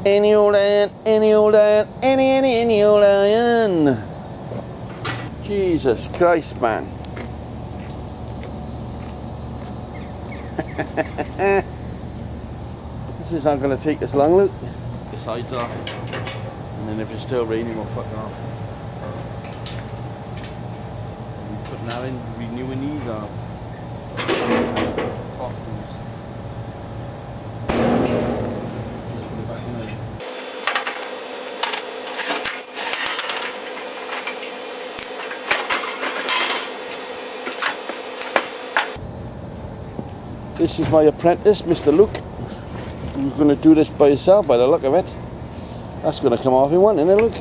Any old iron, any old iron, any old iron. Jesus Christ, man. This is not going to take us long, Luke. The sides off. And then if it's still raining, we'll fuck off. And putting that in, renewing these off. This is my apprentice, Mr. Luke. You're going to do this by yourself by the look of it. That's going to come off in one, isn't it, Luke?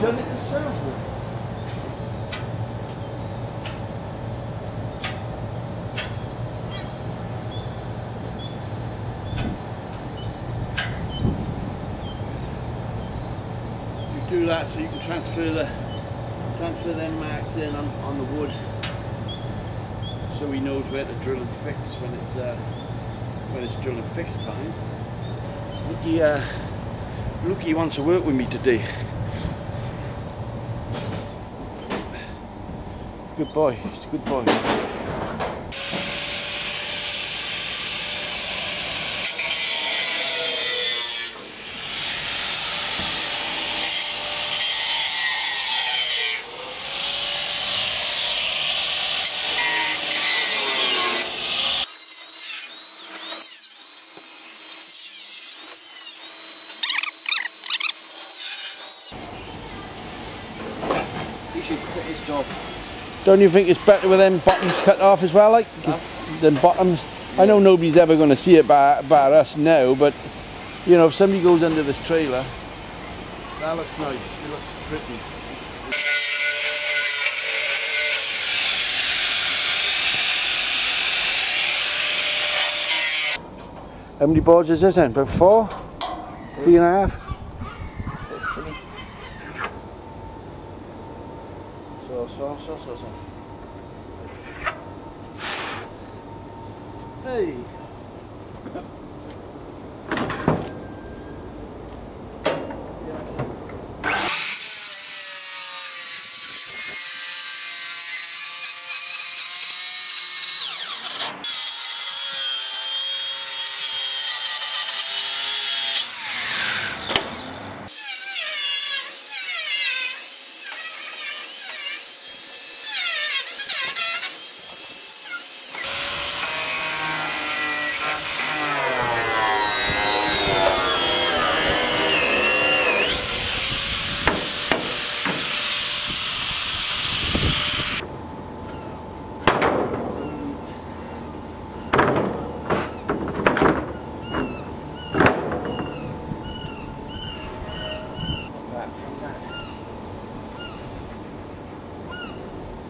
Done it yourself. You do that so you can transfer them marks in on the wood, so he knows where to drill and fix when it's drill and fix time. Lukey wants to work with me today. Good boy, he's a good boy. He should quit his job. Don't you think it's better with them bottoms cut off as well, like? Than bottoms? I know nobody's ever going to see it bar us now, but you know, if somebody goes under this trailer, that looks nice, it looks pretty. How many boards is this then? About 4? 3.5? So. Hey!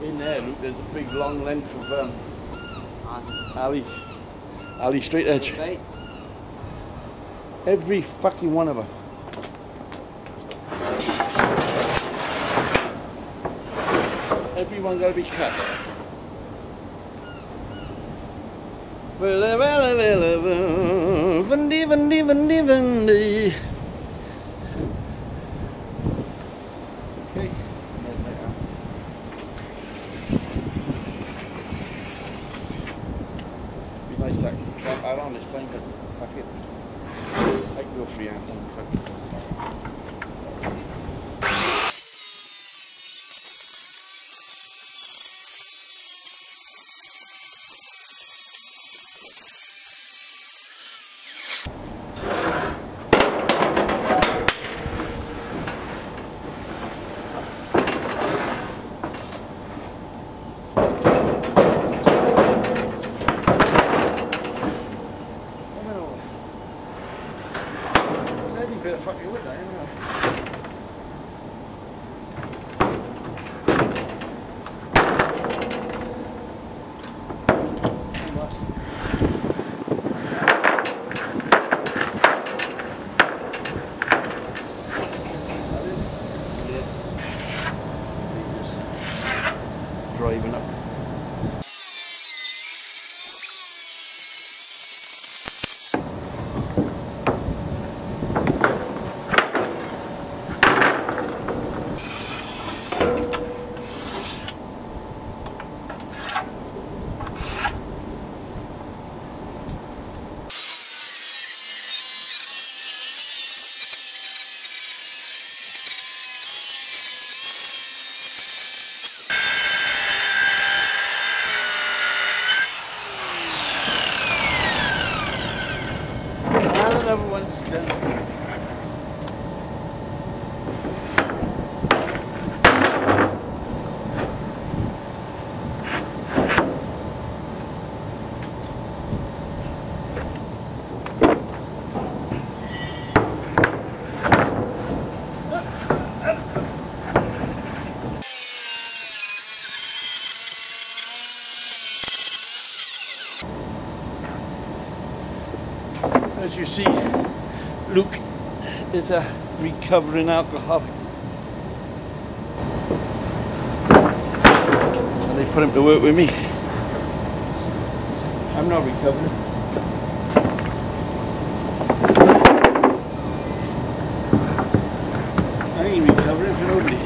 In there, look, there's a big long length of alley straight edge. Every fucking one of them. Everyone got to be cut. Okay. Be nice to actually trap that on this time, but fuck it. I can go freehand and fuck it. Bit of fucking wood, that, isn't it? another one's done. As you see, Luke is a recovering alcoholic. And they put him to work with me. I'm not recovering. I ain't recovering for nobody.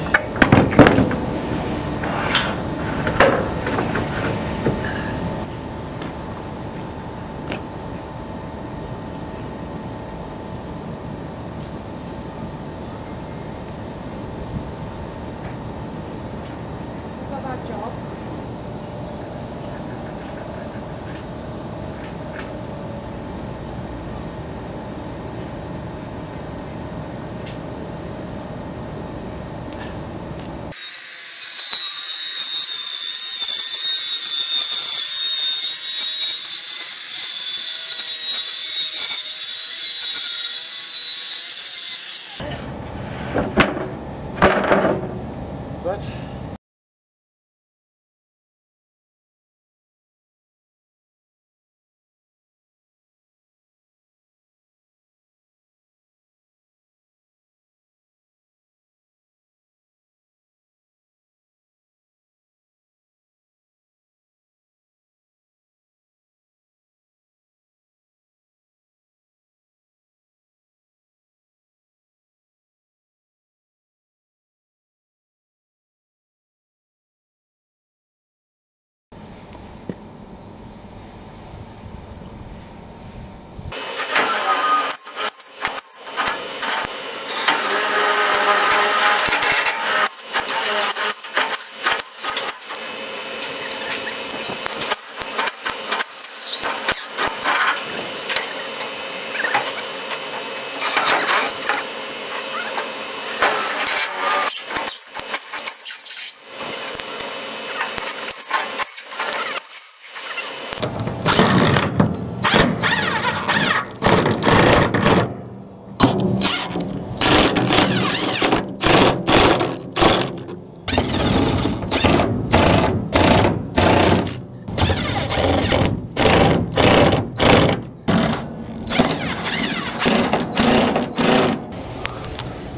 Job. What?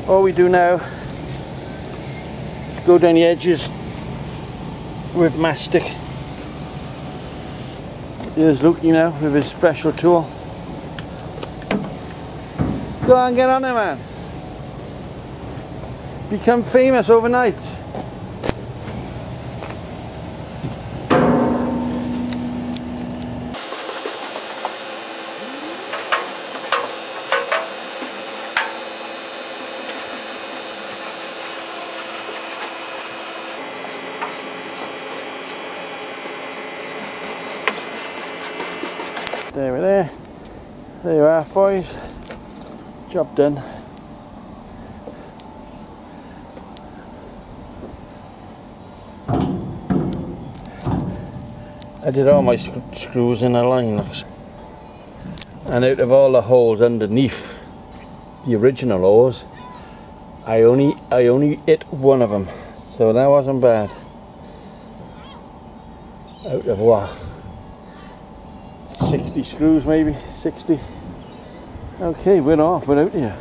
All we do now is go down the edges with mastic. Here's Luke now with his special tool. Go on, get on there, man. Become famous overnight. There we are. There you are, boys. Job done. I did all my screws in a line, and out of all the holes underneath the original hose, I only hit one of them, so that wasn't bad. Out of what? 60 screws maybe, 60. Okay, we're off, we're out here.